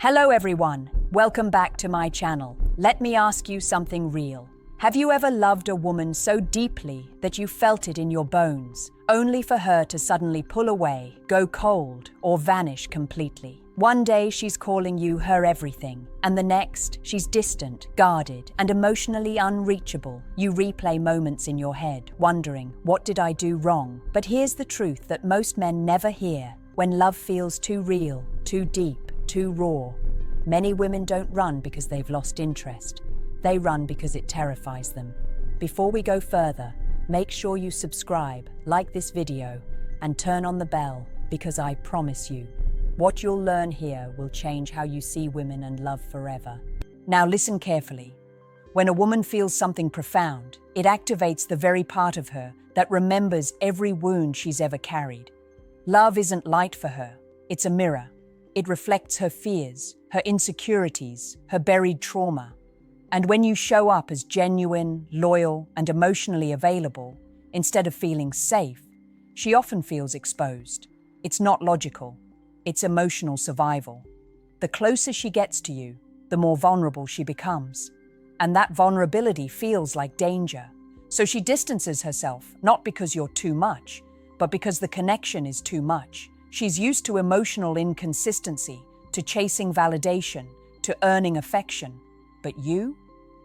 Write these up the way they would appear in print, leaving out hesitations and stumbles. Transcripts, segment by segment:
Hello everyone, welcome back to my channel. Let me ask you something real. Have you ever loved a woman so deeply that you felt it in your bones, only for her to suddenly pull away, go cold, or vanish completely? One day she's calling you her everything, and the next she's distant, guarded, and emotionally unreachable. You replay moments in your head, wondering, what did I do wrong? But here's the truth that most men never hear. When love feels too real, too deep, too raw, many women don't run because they've lost interest. They run because it terrifies them. Before we go further, make sure you subscribe, like this video, and turn on the bell, because I promise you, what you'll learn here will change how you see women and love forever. Now listen carefully. When a woman feels something profound, it activates the very part of her that remembers every wound she's ever carried. Love isn't light for her, it's a mirror. It reflects her fears, her insecurities, her buried trauma. And when you show up as genuine, loyal, and emotionally available, instead of feeling safe, she often feels exposed. It's not logical, it's emotional survival. The closer she gets to you, the more vulnerable she becomes. And that vulnerability feels like danger. So she distances herself, not because you're too much, but because the connection is too much. She's used to emotional inconsistency, to chasing validation, to earning affection. But you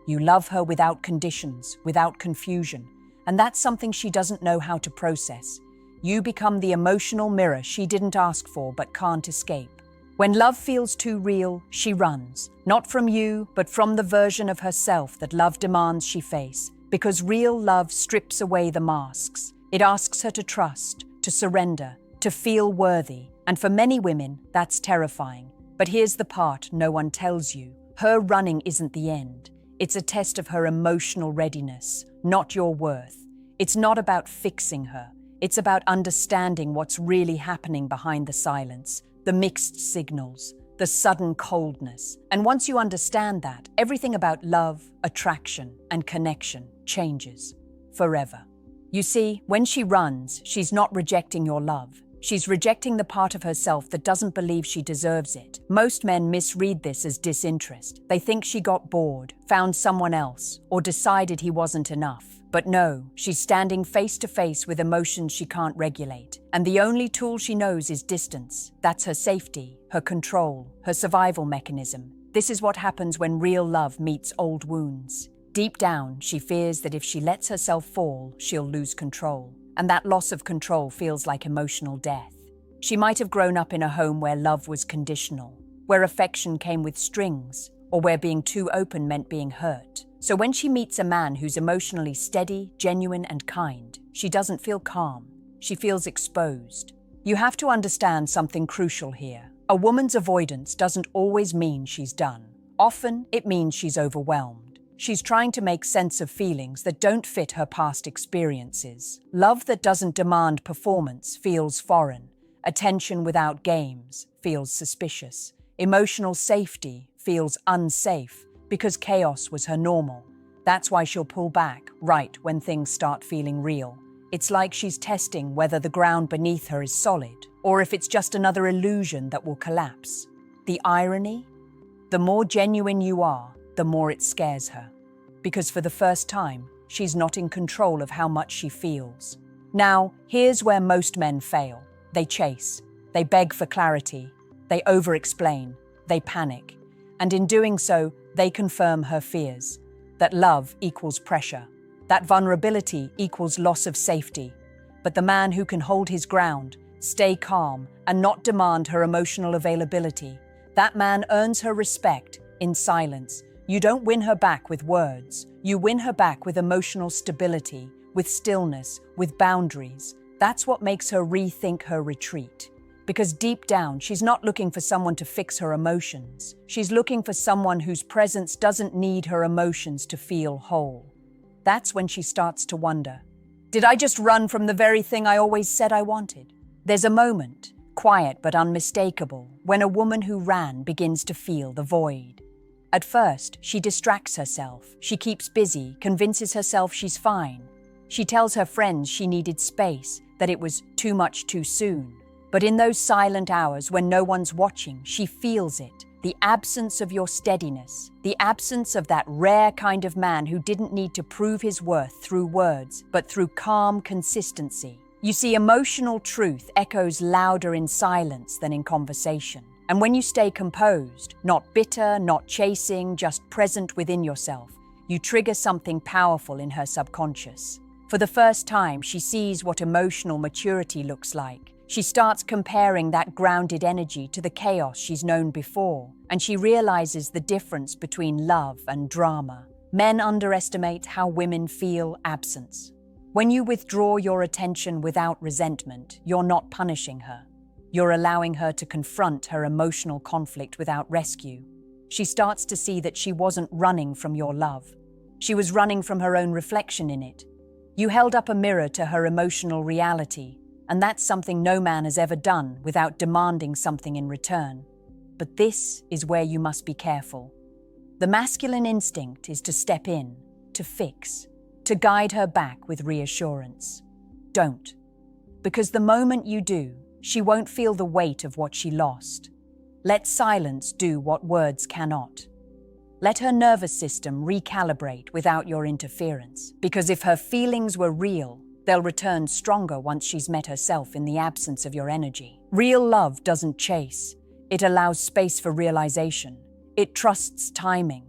love her without conditions, without confusion. And that's something she doesn't know how to process. You become the emotional mirror she didn't ask for but can't escape. When love feels too real, she runs. Not from you, but from the version of herself that love demands she face. Because real love strips away the masks. It asks her to trust, to surrender, to feel worthy. And for many women, that's terrifying. But here's the part no one tells you. Her running isn't the end. It's a test of her emotional readiness, not your worth. It's not about fixing her. It's about understanding what's really happening behind the silence, the mixed signals, the sudden coldness. And once you understand that, everything about love, attraction, and connection changes forever. You see, when she runs, she's not rejecting your love. She's rejecting the part of herself that doesn't believe she deserves it. Most men misread this as disinterest. They think she got bored, found someone else, or decided he wasn't enough. But no, she's standing face to face with emotions she can't regulate. And the only tool she knows is distance. That's her safety, her control, her survival mechanism. This is what happens when real love meets old wounds. Deep down, she fears that if she lets herself fall, she'll lose control. And that loss of control feels like emotional death. She might have grown up in a home where love was conditional, where affection came with strings, or where being too open meant being hurt. So when she meets a man who's emotionally steady, genuine, and kind, she doesn't feel calm. She feels exposed. You have to understand something crucial here. A woman's avoidance doesn't always mean she's done. Often, it means she's overwhelmed. She's trying to make sense of feelings that don't fit her past experiences. Love that doesn't demand performance feels foreign. Attention without games feels suspicious. Emotional safety feels unsafe because chaos was her normal. That's why she'll pull back right when things start feeling real. It's like she's testing whether the ground beneath her is solid or if it's just another illusion that will collapse. The irony? The more genuine you are, the more it scares her. Because for the first time, she's not in control of how much she feels. Now, here's where most men fail. They chase. They beg for clarity. They over-explain. They panic. And in doing so, they confirm her fears. That love equals pressure. That vulnerability equals loss of safety. But the man who can hold his ground, stay calm, and not demand her emotional availability, that man earns her respect in silence. You don't win her back with words. You win her back with emotional stability, with stillness, with boundaries. That's what makes her rethink her retreat. Because deep down, she's not looking for someone to fix her emotions. She's looking for someone whose presence doesn't need her emotions to feel whole. That's when she starts to wonder, did I just run from the very thing I always said I wanted? There's a moment, quiet but unmistakable, when a woman who ran begins to feel the void. At first, she distracts herself. She keeps busy, convinces herself she's fine. She tells her friends she needed space, that it was too much too soon. But in those silent hours when no one's watching, she feels it. the absence of your steadiness, the absence of that rare kind of man who didn't need to prove his worth through words, but through calm consistency. You see, emotional truth echoes louder in silence than in conversation. And when you stay composed, not bitter, not chasing, just present within yourself, you trigger something powerful in her subconscious. For the first time, she sees what emotional maturity looks like. She starts comparing that grounded energy to the chaos she's known before, and she realizes the difference between love and drama. Men underestimate how women feel absence. When you withdraw your attention without resentment, you're not punishing her. You're allowing her to confront her emotional conflict without rescue. She starts to see that she wasn't running from your love. She was running from her own reflection in it. You held up a mirror to her emotional reality, and that's something no man has ever done without demanding something in return. But this is where you must be careful. The masculine instinct is to step in, to fix, to guide her back with reassurance. Don't. Because the moment you do, she won't feel the weight of what she lost. Let silence do what words cannot. Let her nervous system recalibrate without your interference. Because if her feelings were real, they'll return stronger once she's met herself in the absence of your energy. Real love doesn't chase. It allows space for realization. It trusts timing.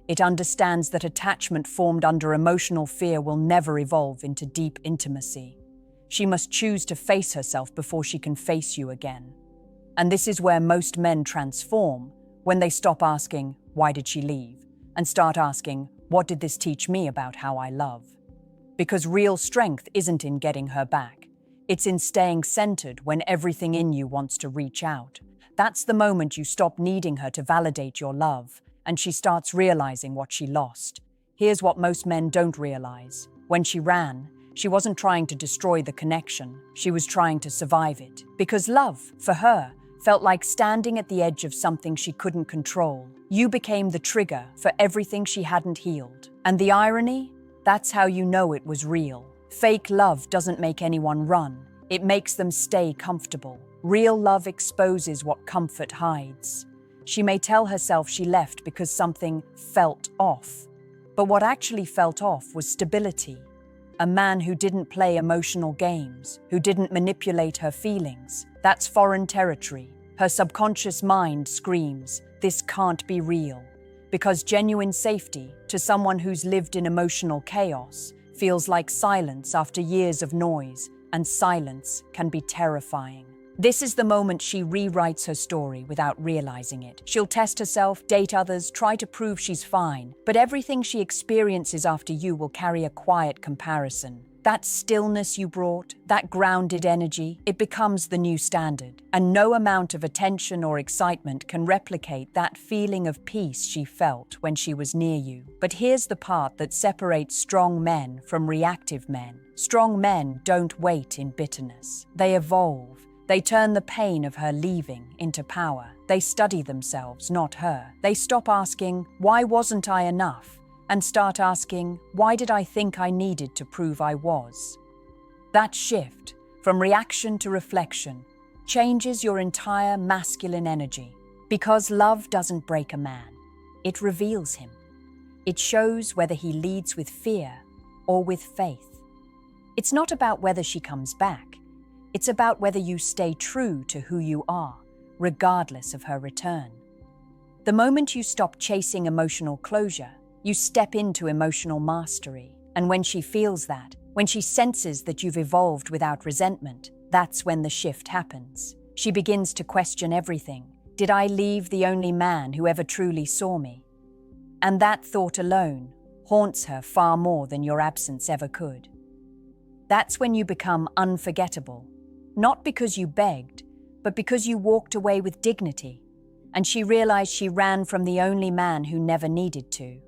It understands that attachment formed under emotional fear will never evolve into deep intimacy. She must choose to face herself before she can face you again. And this is where most men transform, when they stop asking, "Why did she leave?" and start asking, "What did this teach me about how I love?" Because real strength isn't in getting her back. It's in staying centered when everything in you wants to reach out. That's the moment you stop needing her to validate your love, and she starts realizing what she lost. Here's what most men don't realize. When she ran, she wasn't trying to destroy the connection. She was trying to survive it. Because love, for her, felt like standing at the edge of something she couldn't control. You became the trigger for everything she hadn't healed. And the irony? That's how you know it was real. Fake love doesn't make anyone run. It makes them stay comfortable. Real love exposes what comfort hides. She may tell herself she left because something felt off. But what actually felt off was stability. A man who didn't play emotional games, who didn't manipulate her feelings. That's foreign territory. Her subconscious mind screams, "This can't be real." Because genuine safety, to someone who's lived in emotional chaos, feels like silence after years of noise, and silence can be terrifying. This is the moment she rewrites her story without realizing it. She'll test herself, date others, try to prove she's fine, but everything she experiences after you will carry a quiet comparison. That stillness you brought, that grounded energy, it becomes the new standard. And no amount of attention or excitement can replicate that feeling of peace she felt when she was near you. But here's the part that separates strong men from reactive men. Strong men don't wait in bitterness. They evolve. They turn the pain of her leaving into power. They study themselves, not her. They stop asking, "Why wasn't I enough?" and start asking, "Why did I think I needed to prove I was?" That shift, from reaction to reflection, changes your entire masculine energy. Because love doesn't break a man, it reveals him. It shows whether he leads with fear or with faith. It's not about whether she comes back. It's about whether you stay true to who you are, regardless of her return. The moment you stop chasing emotional closure, you step into emotional mastery. And when she feels that, when she senses that you've evolved without resentment, that's when the shift happens. She begins to question everything. Did I leave the only man who ever truly saw me? And that thought alone haunts her far more than your absence ever could. That's when you become unforgettable. Not because you begged, but because you walked away with dignity. And she realized she ran from the only man who never needed to.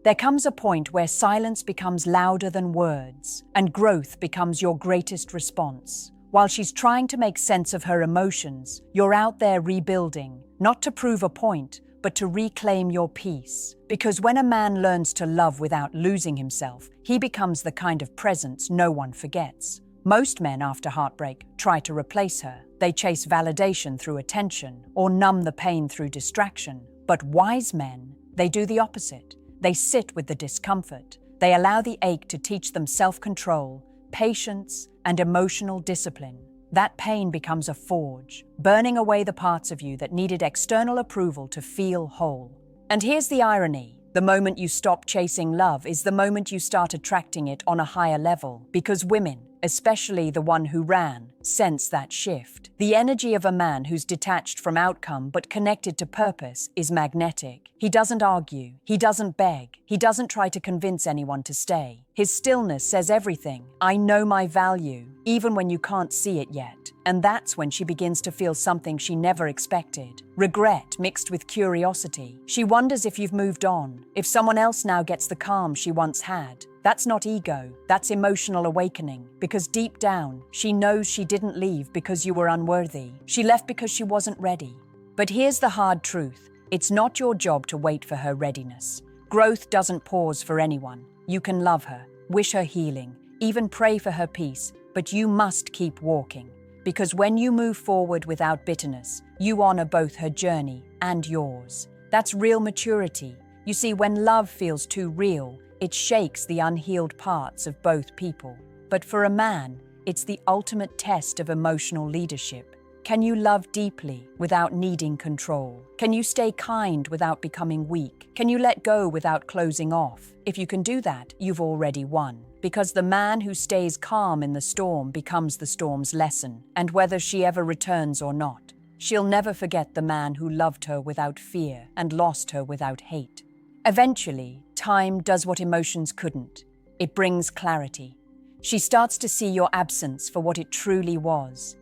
There comes a point where silence becomes louder than words, and growth becomes your greatest response. While she's trying to make sense of her emotions, you're out there rebuilding, not to prove a point, but to reclaim your peace. Because when a man learns to love without losing himself, he becomes the kind of presence no one forgets. Most men after heartbreak try to replace her. They chase validation through attention or numb the pain through distraction. But wise men, they do the opposite. They sit with the discomfort. They allow the ache to teach them self-control, patience, and emotional discipline. That pain becomes a forge, burning away the parts of you that needed external approval to feel whole. And here's the irony. The moment you stop chasing love is the moment you start attracting it on a higher level, because women, especially the one who ran, sense that shift. The energy of a man who's detached from outcome but connected to purpose is magnetic. He doesn't argue, he doesn't beg, he doesn't try to convince anyone to stay. His stillness says everything. I know my value, even when you can't see it yet. And that's when she begins to feel something she never expected. Regret mixed with curiosity. She wonders if you've moved on, if someone else now gets the calm she once had. That's not ego, that's emotional awakening. Because deep down, she knows she didn't leave because you were unworthy. She left because she wasn't ready. But here's the hard truth. It's not your job to wait for her readiness. Growth doesn't pause for anyone. You can love her, wish her healing, even pray for her peace, but you must keep walking. Because when you move forward without bitterness, you honor both her journey and yours. That's real maturity. You see, when love feels too real, it shakes the unhealed parts of both people. But for a man, it's the ultimate test of emotional leadership. Can you love deeply without needing control? Can you stay kind without becoming weak? Can you let go without closing off? If you can do that, you've already won. Because the man who stays calm in the storm becomes the storm's lesson. And whether she ever returns or not, she'll never forget the man who loved her without fear and lost her without hate. Eventually, time does what emotions couldn't. It brings clarity. She starts to see your absence for what it truly was.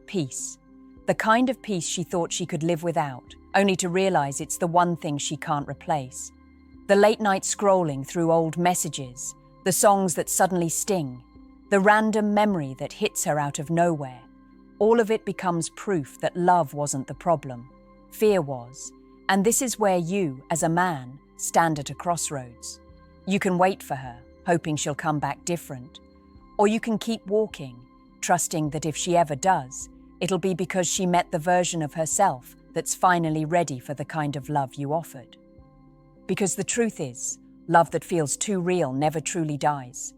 Peace. The kind of peace she thought she could live without, only to realize it's the one thing she can't replace. The late-night scrolling through old messages, the songs that suddenly sting, the random memory that hits her out of nowhere. All of it becomes proof that love wasn't the problem. Fear was. And this is where you, as a man, stand at a crossroads. You can wait for her, hoping she'll come back different. Or you can keep walking, trusting that if she ever does, it'll be because she met the version of herself that's finally ready for the kind of love you offered. Because the truth is, love that feels too real never truly dies.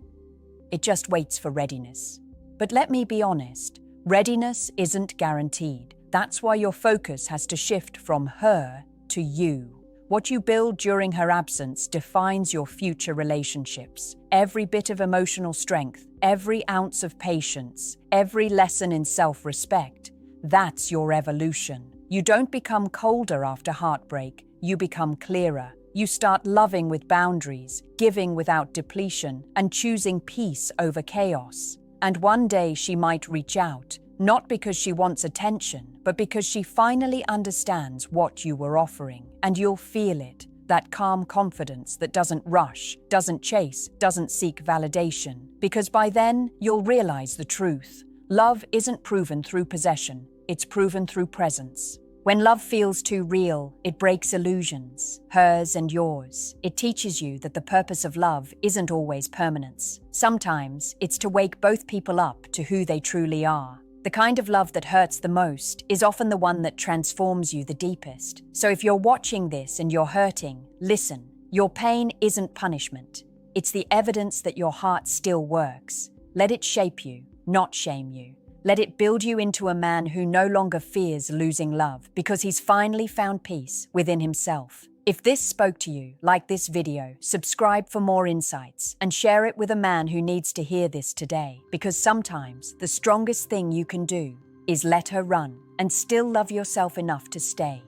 It just waits for readiness. But let me be honest, readiness isn't guaranteed. That's why your focus has to shift from her to you. What you build during her absence defines your future relationships. Every bit of emotional strength, every ounce of patience, every lesson in self-respect, that's your evolution. You don't become colder after heartbreak, you become clearer. You start loving with boundaries, giving without depletion, and choosing peace over chaos. And one day she might reach out, not because she wants attention, but because she finally understands what you were offering. And you'll feel it, that calm confidence that doesn't rush, doesn't chase, doesn't seek validation. Because by then, you'll realize the truth. Love isn't proven through possession, it's proven through presence. When love feels too real, it breaks illusions, hers and yours. It teaches you that the purpose of love isn't always permanence. Sometimes it's to wake both people up to who they truly are. The kind of love that hurts the most is often the one that transforms you the deepest. So if you're watching this and you're hurting, listen. Your pain isn't punishment. It's the evidence that your heart still works. Let it shape you, not shame you. Let it build you into a man who no longer fears losing love because he's finally found peace within himself. If this spoke to you, like this video, subscribe for more insights and share it with a man who needs to hear this today. Because sometimes the strongest thing you can do is let her run and still love yourself enough to stay.